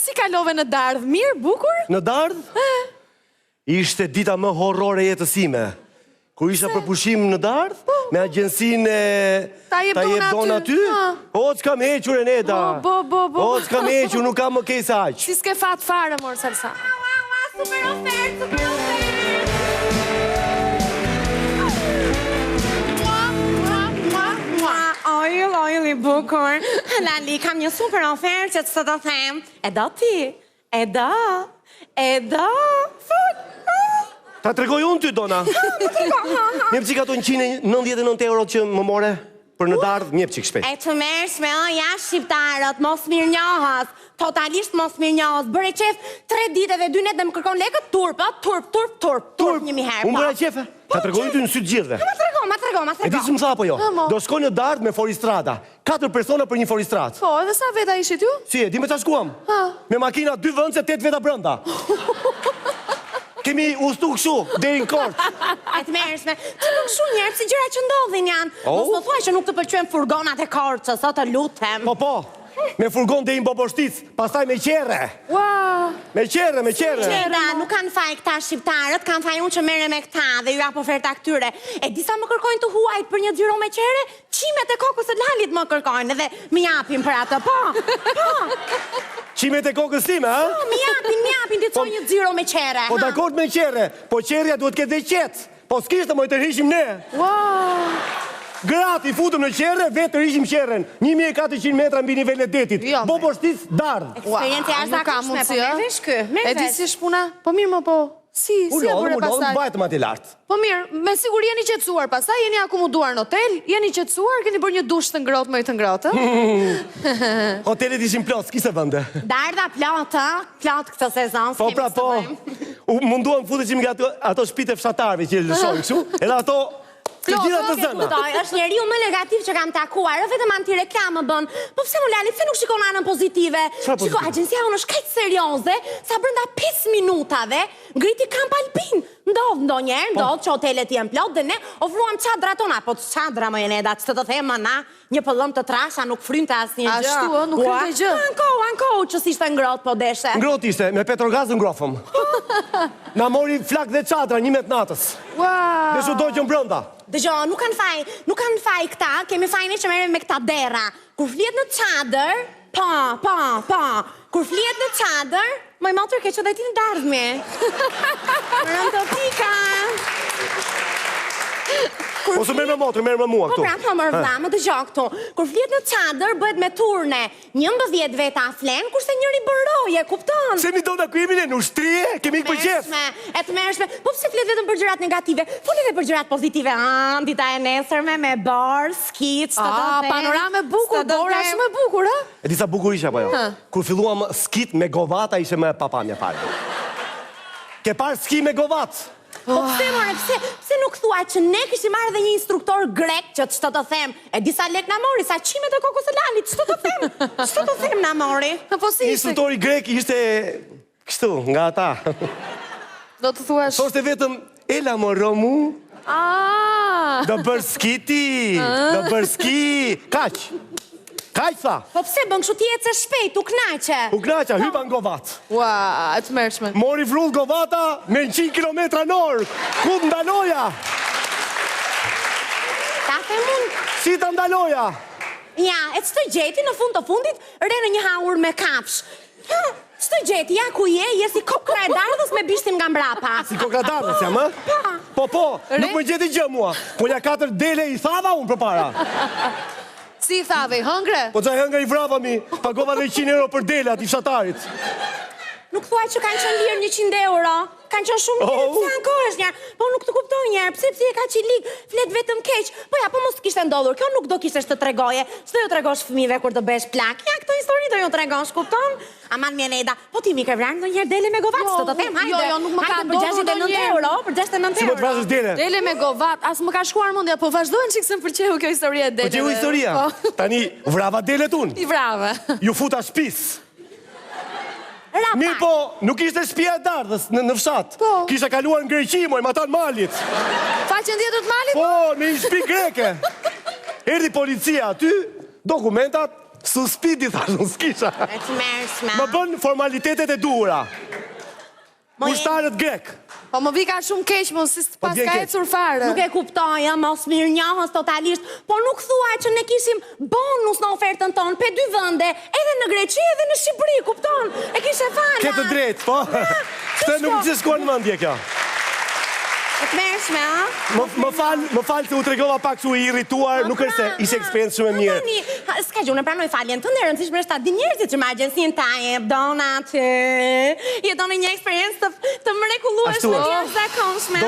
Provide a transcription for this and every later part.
si kalove në Dardh? Mirë, bukur? Në Dardh? Ishte dita më horrore e jetës ime. Kur isha për pushim në Dardh, me agjensinë Ta jep dona aty, o, s'kam hequr e Neda. O, s'kam hequr, nuk kam më kejse aq. Si s'ke fat fare, mor Salsa. Super ofert, super ofert. Ojl, i bukur. Lali, kam një super ofert që të të them. E do ti? E do? Ta tregoj unë ty, Dona. Mjep qik ato 199 euro që më more për në Dardh, mjep qik shpejt. E të mërshme, ja shqiptarët, mos mirë njohës. Totalisht mos mirë njohës. Bërë qef 3 ditë dhe 2 net dhe më kërkon lekët turp, turp një miherë. Unë bëra qefe, ta tregoj ty në sytë gjithve. Ma trego. E di që më tha apo jo? Do shkoj në Dardh me Foristrada. 4 persona për një Foristrat. Po, edhe sa veta ishit ju? Si e, di me qa shkuam? Me makina 2 vëndse 8 veta brënda. Kemi ustu këshu, deri në kort. E të mërshme, të nuk shu njerë, si gjëra që ndodhin janë. Mos më thuaj që nuk të pëlqyen furgonat e korçës, o të lutem. Po, me furgon deri në Boboshtic, pastaj me qerre. Me qerre. Qera, nuk kanë faj këta shqiptarët, kanë faj unë që mere me këta dhe ju apo oferta këtyre. E disa më kërkojnë të huajt për një xhiro me qerre, qimet e kokës së Lalit më kërkojnë edhe më japin për atë, po. Qimet e kokës time, ha? Po, më japin të coj një xhiro me qerre. Po dakord me qerre, po qerrja duhet këtë dhe qetë. Po s'kishtë më i të rishim ne. Gratë i futëm në qerre, vetë të rishim qerren. 1400 metra mbi nivelin e detit. Boboshtic, Dardh. Eksperiencë jashtëzakonshme, po merresh kë. E di si shpuna? Po mirë më po. Si e bëre pastaj? Ullon, bajtëm ati lartë. Po mirë, me sigur jeni qetësuar pastaj, jeni akomoduar në hotel, jeni qetësuar, keni bërë një dush të ngrohtë më i të ngrohtë. Hotelet ishin plot, s'kishte vende. Dardha plot këtë sezon. Po pra po. Munduam futeshim nga ato shtëpitë e fshatarëve që lëshojnë kështu, edhe ato të gjitha të zëna. Është njeriu më negativ që kam takuar, vetëm anti-reklamë bën. Po pse më Lali, pse nuk shikon anën pozitive? Shiko, agjencia unë është kaq serioze, sa brenda 5 minutave ngriti kamp alpin. Ndodh që hotelet janë plot dhe ne ofruam çadra tona, po çadra më jene datë, të them na, një pëllëm të trasha nuk frynte asnjë gjë. Ashtu, nuk frynte gjë. Anko, që s'ishte ngrohtë po deshe. Ngrohtë ishte, me petrogaz ngrohëm. Na mori flak dhe çadra 1 met natës. Dhe shu dogjën brenda. Dëgjoj, nuk kanë faj këta, kemi fajin që merrem me këta dera. Kur flihet në çadër, kur flihet në çadër, më motor ke që dhe ti në Dardhme. Rëmë të pika. Ose merr me motor, merr me mua këtu. Po pra, po mërë vla, më dëgjoj këtu. Kur flihet në çadër, bëhet me turne. 11 veta flen, kurse njëri bëroje, kupton? Se mi do ku jemi ne në ushtrie, kemi ikë për qef. E të mërshme, po pse flet vetëm për gjërat negative? Flet edhe për gjërat pozitive. Dita e nesërme me bar, skit, panorame bukur, bora shumë e bukur, ha? E disa bukur isha pa jo. Kur filluam skit me govata ishe me papamja parë. Ke parë ski me govat? Po pse nuk thua që ne kishim marrë dhe një instruktor grek që ç'të të them, e disa lek na mori, sa qimet e kokës së Lalit, ç'të të them na mori. Po si ishte? Instruktori grek ishte kështu, nga ata. Do të thuash. Thoshte vetëm Ela më romu. Do bër skiti, do bër ski, kaq. Kaq tha. Po pse bën kështu ti ecë shpejt, u knaqe. U knaqe, hypa në govat. Ua, e të mërshme. Mori vrull govata me 100 km/h. Ku ndaloja? Ta them unë. Si ta ndaloja? Ja, e ç'të gjeti në fund të fundit, re në një haur me kafsh. Ç'të gjeti, ja ku je si kokra e Dardhës me bishtin nga mbrapa. Si kokra e Dardhës jam, ë? Po, nuk më gjeti gjë mua. Po ja 4 dele i thava unë përpara. Si i thave, hëngre? Po qaj hëngre i vrava mi, pagova dhe 100 euro për dele ati fshatarit. Nuk thuaj që kanë qenë lirë 100 euro. Kanë qenë shumë lirë, pse ankohesh njerë. Po nuk të kuptoj njerë, pse e ka që ligë, flet vetëm keq. Po ja, po mos të kishte ndodhur, kjo nuk do kishesh të tregoje. S'do ju tregosh fëmijëve kur të besh plak. Ja, këto histori do ju tregosh, kupton? Aman Mjeneda, po ti mi ke vranë ndonjëherë dele me govat, s'do të them, hajde. Jo, nuk më ka ndodhur ndonjëherë. Euro, për 69 euro. Si më të vrasësh dele? Dele me govat, as më ka shkuar mendja, po vazhdojnë që kësë më përqehu kjo historie e deleve. Po qehu historia? Tani, vrava delet unë. I vrave. Ju futa shpis. Mirë po, nuk ishte shtëpia e Dardhës në fshat. Kisha kaluar në Greqi, moj, ma tanë malit. Faqen tjetër të malit? Po, në një shtëpi greke. Erdi policia aty, dokumentat, Suspidi, thash, unë s'kisha. E të mërshme. Më bën formalitetet e duhura. Ushtarët grek. Po më vika shumë keq, mos si pas vjen ka keq. ecur fare. Nuk e kuptoj, mos mirë njohës totalisht, po nuk thua që ne kishim bonus në ofertën tonë, pe 2 vende, edhe në Greqi edhe në Shqipëri, kupton? E kishe fala. Ke të drejtë, po. Këtë nuk që shkuar në mendje kjo. E të mërshme, a? Më falë se u tregova pak që u i irrituar, nuk është se ishe eksperiencë shumë e mirë. S'ka që unë pranoj faljen të ndërën, si shmërë di njerëzit që më agjensin ta e dona të... Je dona një eksperiencë të mrekullueshme, të zakonshme.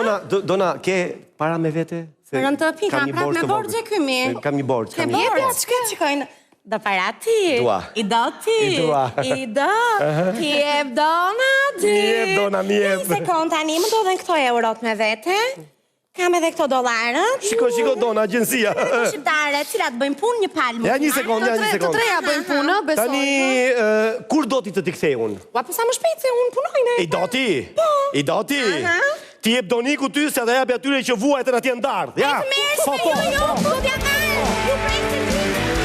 Dona, ke para me vete? Rënë të pika, prap me borgje këmi. Kam një borgje. Ke borgje, që qikojnë? Do para ti. Dua. I do ti. I dua. I do. Ti jep dona ti. Mi jep dona, mi jep. Një sekund tani, më do dhe në këto eurot me vete. Kam edhe këto dolarët. Shiko dona, agjensia. Shqiptare, cilat bëjmë punë një palë. Ja, një sekund. Të treja bëjmë punë, besoj. Tani, kur do ti të t'i kthej unë? Ua, po sa më shpejt se unë punojnë. I do ti? I do ti? Ti jep doniku ty se dhe japi atyre që vuajtën atje ndarë. Ja, Jo, do t'ja marrë. Ju presit.